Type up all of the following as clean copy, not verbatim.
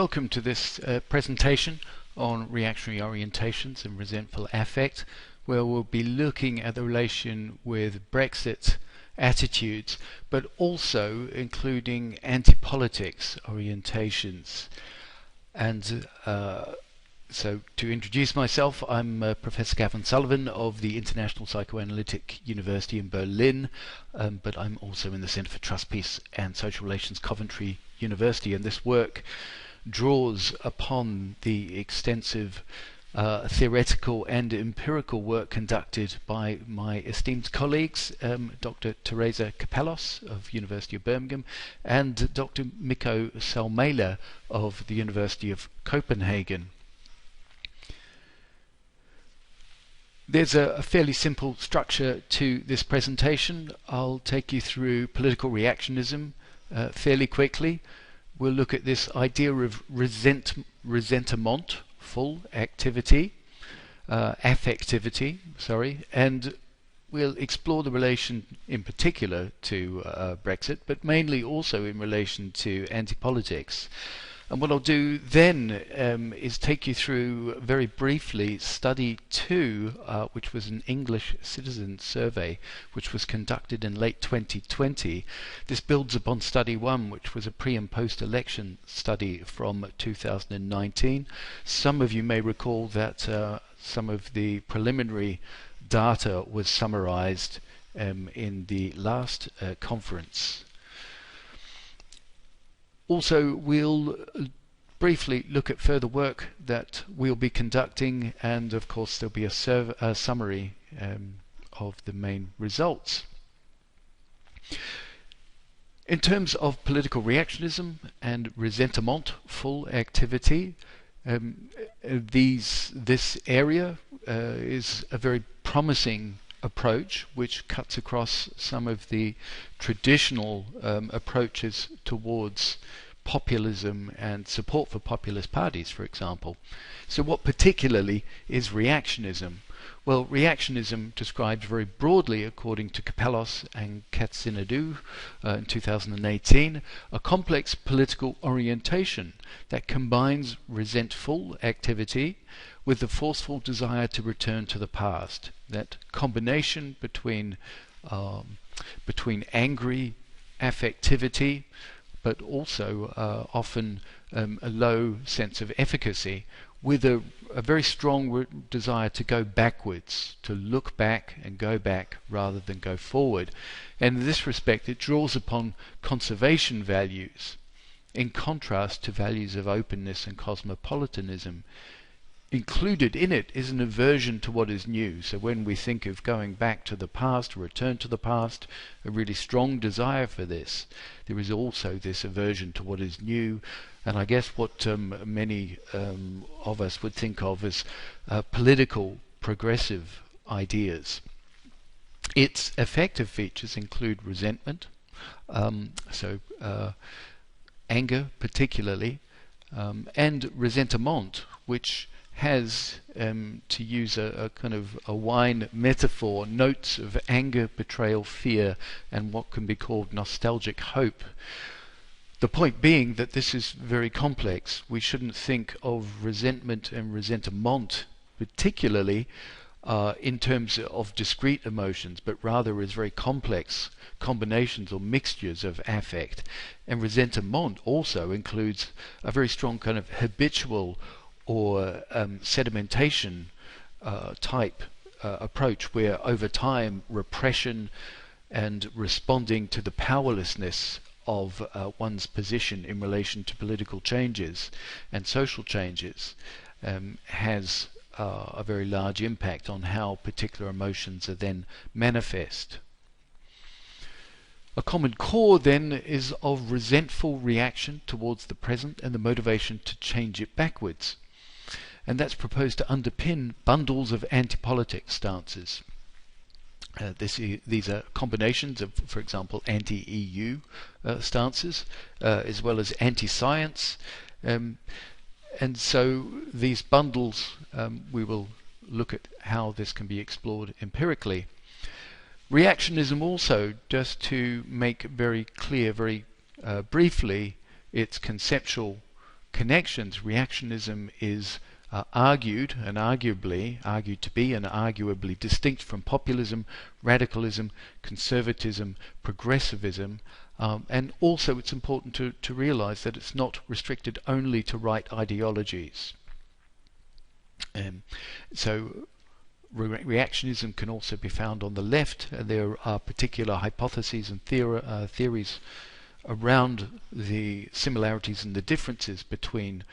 Welcome to this presentation on reactionary orientations and resentful affect, where we'll be looking at the relation with Brexit attitudes, but also including anti-politics orientations. And so to introduce myself, I'm Professor Gavin Sullivan of the International Psychoanalytic University in Berlin, but I'm also in the Centre for Trust, Peace and Social Relations, Coventry University, and this work draws upon the extensive theoretical and empirical work conducted by my esteemed colleagues, Dr. Tereza Capelos of University of Birmingham and Dr. Mikko Salmela of the University of Copenhagen. There's a fairly simple structure to this presentation. I'll take you through political reactionism fairly quickly. We'll look at this idea of resentment, full activity, affectivity, and we'll explore the relation in particular to Brexit, but mainly also in relation to anti-politics. And what I'll do then is take you through very briefly study 2, which was an English citizen survey, which was conducted in late 2020. This builds upon study 1, which was a pre and post election study from 2019. Some of you may recall that some of the preliminary data was summarized in the last conference. Also, we'll briefly look at further work that we'll be conducting, and of course there'll be a summary of the main results. In terms of political reactionism and resentment, full activity, this area is a very promising approach which cuts across some of the traditional approaches towards populism and support for populist parties, for example. So what particularly is reactionism? Well, reactionism describes very broadly, according to Capelos and Katsinadou in 2018, a complex political orientation that combines resentful activity with the forceful desire to return to the past. That combination between angry affectivity, but also often a low sense of efficacy, with a very strong desire to go backwards, to look back and go back rather than go forward. And in this respect, it draws upon conservation values, in contrast to values of openness and cosmopolitanism. Included in it is an aversion to what is new. So when we think of going back to the past, return to the past, a really strong desire for this, there is also this aversion to what is new. And I guess what many of us would think of as political progressive ideas. Its affective features include resentment, anger particularly, and resentment, which has, to use a kind of a wine metaphor, notes of anger, betrayal, fear, and what can be called nostalgic hope. The point being that this is very complex. We shouldn't think of resentment and resentment particularly in terms of discrete emotions, but rather as very complex combinations or mixtures of affect. And resentment also includes a very strong kind of habitual or sedimentation type approach, where over time repression and responding to the powerlessness of one's position in relation to political changes and social changes has a very large impact on how particular emotions are then manifest. A common core then is of resentful reaction towards the present and the motivation to change it backwards. And that's proposed to underpin bundles of anti-politics stances. These are combinations of, for example, anti-EU stances, as well as anti-science. And so these bundles, we will look at how this can be explored empirically. Reactionism also, just to make very clear, very briefly, its conceptual connections, reactionism is argued to be and arguably distinct from populism, radicalism, conservatism, progressivism, and also it's important to realize that it's not restricted only to right ideologies. So reactionism can also be found on the left, and there are particular hypotheses and theories around the similarities and the differences between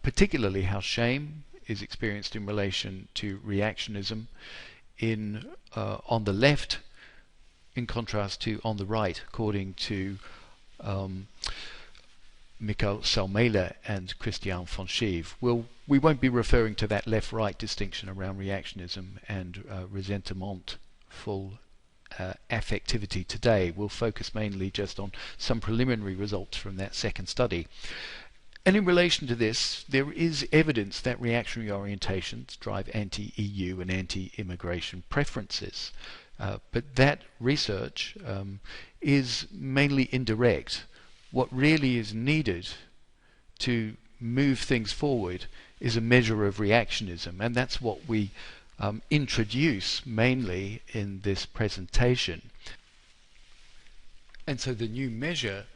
particularly how shame is experienced in relation to reactionism on the left in contrast to on the right, according to Mikko, Salmela and Christian von Scheve. We won't be referring to that left-right distinction around reactionism and resentful affectivity today. We'll focus mainly just on some preliminary results from that second study. And in relation to this, there is evidence that reactionary orientations drive anti-EU and anti-immigration preferences. But that research is mainly indirect. What really is needed to move things forward is a measure of reactionism, and that's what we introduce mainly in this presentation. And so the new measure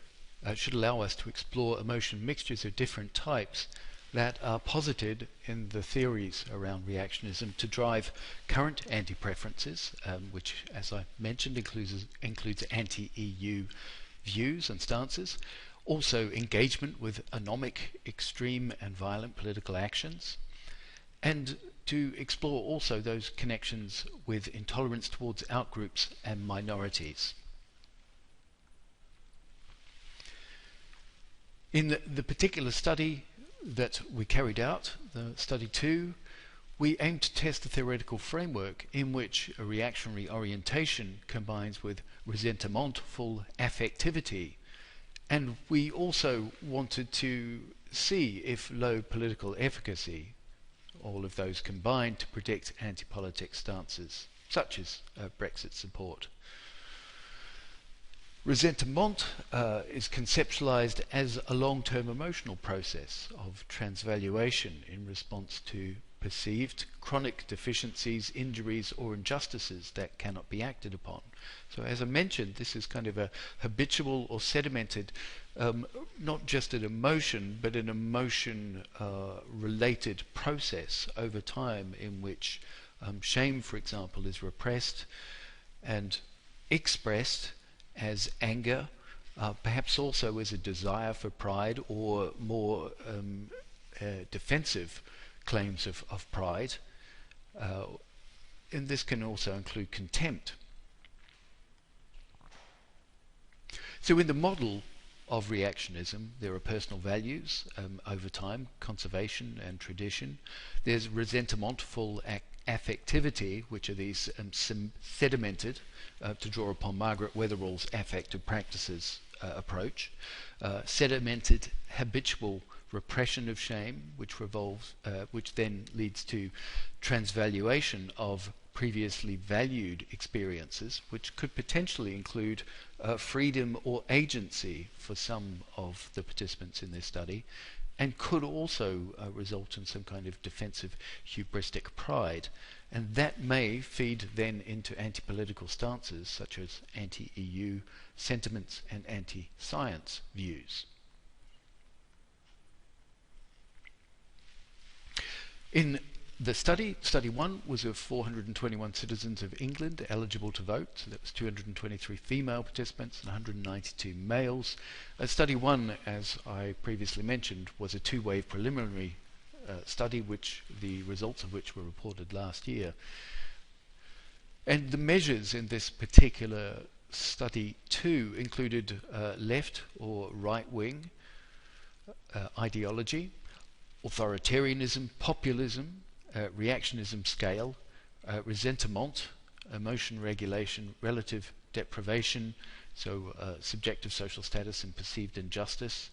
should allow us to explore emotion mixtures of different types that are posited in the theories around reactionism to drive current anti-preferences, which, as I mentioned, includes anti-EU views and stances, also engagement with anomic, extreme and violent political actions, and to explore also those connections with intolerance towards outgroups and minorities. In the particular study that we carried out, the study 2, we aimed to test the theoretical framework in which a reactionary orientation combines with resentful affectivity, and we also wanted to see if low political efficacy, all of those combined to predict anti-politics stances, such as Brexit support. Resentment is conceptualized as a long-term emotional process of transvaluation in response to perceived chronic deficiencies, injuries or injustices that cannot be acted upon. So as I mentioned, this is kind of a habitual or sedimented, not just an emotion, but an emotion related process over time in which shame, for example, is repressed and expressed as anger, perhaps also as a desire for pride or more defensive claims of pride. And this can also include contempt. So in the model of reactionism, there are personal values over time, conservation and tradition. There's resentful affectivity, which are these sedimented, to draw upon Margaret Wetherall's affective practices approach, sedimented habitual repression of shame, which then leads to transvaluation of previously valued experiences, which could potentially include freedom or agency for some of the participants in this study, and could also result in some kind of defensive hubristic pride. And that may feed then into anti-political stances such as anti-EU sentiments and anti-science views. In the study 1 was of 421 citizens of England eligible to vote, so that was 223 female participants and 192 males. Study 1, as I previously mentioned, was a two-wave preliminary study, which the results of which were reported last year. And the measures in this particular study 2 included left or right-wing ideology, authoritarianism, populism, reactionism scale, resentment, emotion regulation, relative deprivation, so subjective social status and perceived injustice,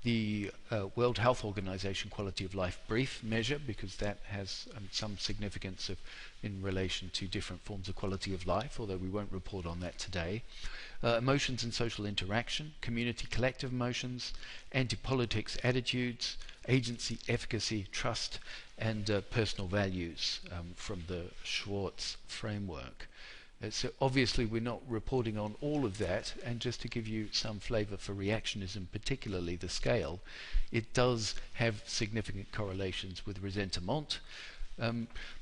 the World Health Organization Quality of Life Brief measure, because that has some significance in relation to different forms of quality of life, although we won't report on that today. Emotions and social interaction, community collective emotions, anti-politics attitudes, agency, efficacy, trust, and personal values from the Schwartz framework. So obviously we're not reporting on all of that, and just to give you some flavour for reactionism, particularly the scale, it does have significant correlations with resentment.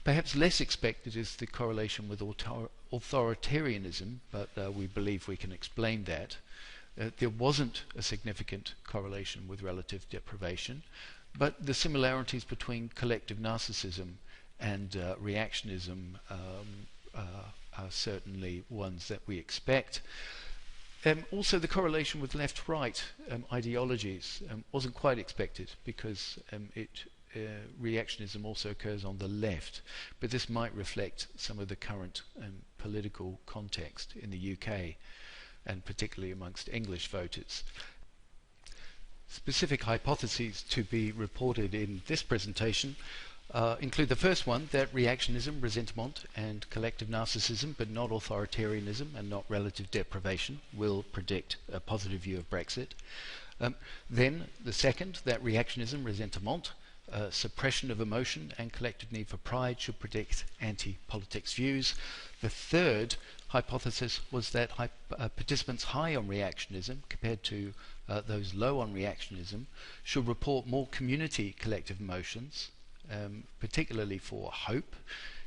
Perhaps less expected is the correlation with authoritarianism, but we believe we can explain that. There wasn't a significant correlation with relative deprivation, but the similarities between collective narcissism and reactionism are certainly ones that we expect. Also, the correlation with left-right ideologies wasn't quite expected, because reactionism also occurs on the left, but this might reflect some of the current political context in the UK, and particularly amongst English voters. Specific hypotheses to be reported in this presentation include the first one, that reactionism, resentment, and collective narcissism, but not authoritarianism and not relative deprivation, will predict a positive view of Brexit. Then the second, that reactionism, resentment, suppression of emotion, and collective need for pride should predict anti-politics views. The third hypothesis was that participants high on reactionism compared to those low on reactionism should report more community collective emotions, particularly for hope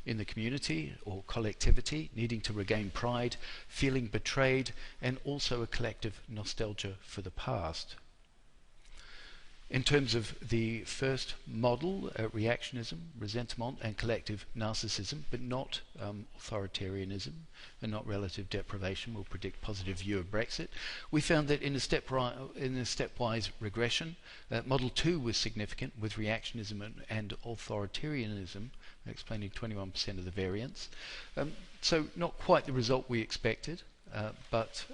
in the community or collectivity, needing to regain pride, feeling betrayed, and also a collective nostalgia for the past. In terms of the first model, reactionism, resentment, and collective narcissism, but not authoritarianism and not relative deprivation, will predict positive view of Brexit. We found that in a stepwise regression, model 2 was significant with reactionism and authoritarianism, explaining 21% of the variance. So not quite the result we expected, but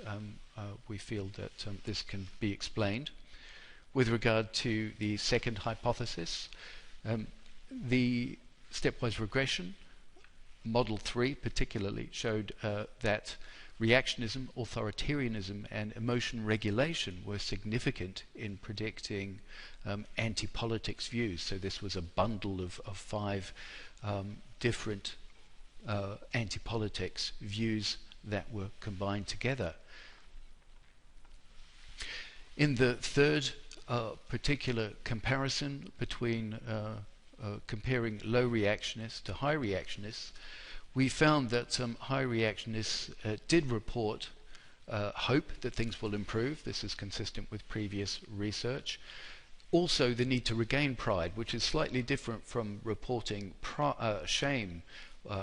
we feel that this can be explained. With regard to the second hypothesis, the stepwise regression, model 3 particularly, showed that reactionism, authoritarianism, and emotion regulation were significant in predicting anti-politics views. So this was a bundle of 5 different anti-politics views that were combined together. In the third particular comparison between comparing low reactionists to high reactionists, we found that high reactionists did report hope that things will improve. This is consistent with previous research. Also, the need to regain pride, which is slightly different from reporting shame,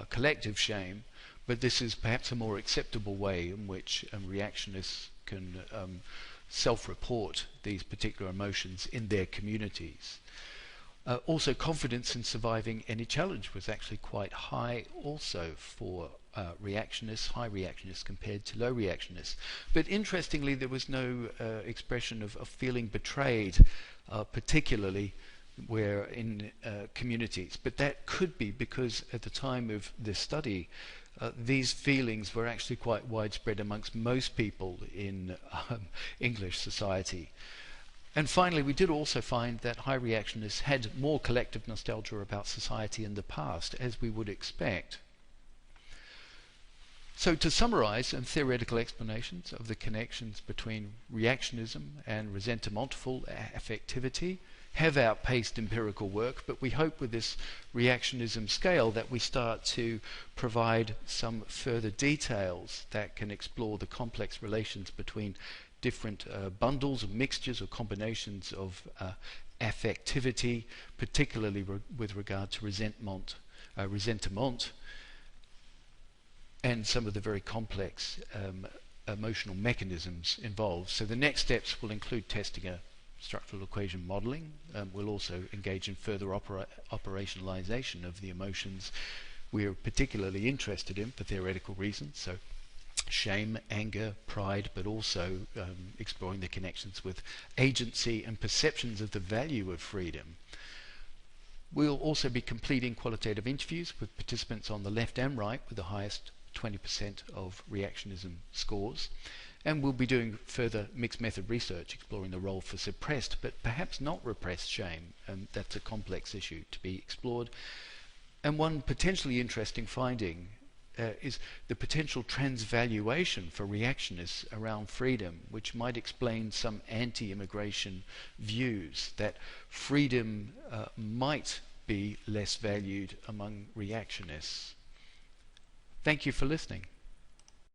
collective shame, but this is perhaps a more acceptable way in which reactionists can self-report these particular emotions in their communities. Also, confidence in surviving any challenge was actually quite high also for reactionists, high reactionists compared to low reactionists. But interestingly, there was no expression of feeling betrayed, particularly where in communities. But that could be because at the time of this study, these feelings were actually quite widespread amongst most people in English society. And finally, we did also find that high reactionists had more collective nostalgia about society in the past, as we would expect. So to summarize some theoretical explanations of the connections between reactionism and resentmentful affectivity have outpaced empirical work, but we hope with this reactionism scale that we start to provide some further details that can explore the complex relations between different bundles or mixtures or combinations of affectivity, particularly with regard to resentment, and some of the very complex emotional mechanisms involved. So the next steps will include testing a structural equation modeling. We'll also engage in further operationalization of the emotions we're particularly interested in for theoretical reasons. So shame, anger, pride, but also exploring the connections with agency and perceptions of the value of freedom. We'll also be completing qualitative interviews with participants on the left and right with the highest 20% of reactionism scores. And we'll be doing further mixed method research exploring the role for suppressed but perhaps not repressed shame. That's a complex issue to be explored. And one potentially interesting finding is the potential transvaluation for reactionists around freedom, which might explain some anti-immigration views that freedom might be less valued among reactionists. Thank you for listening.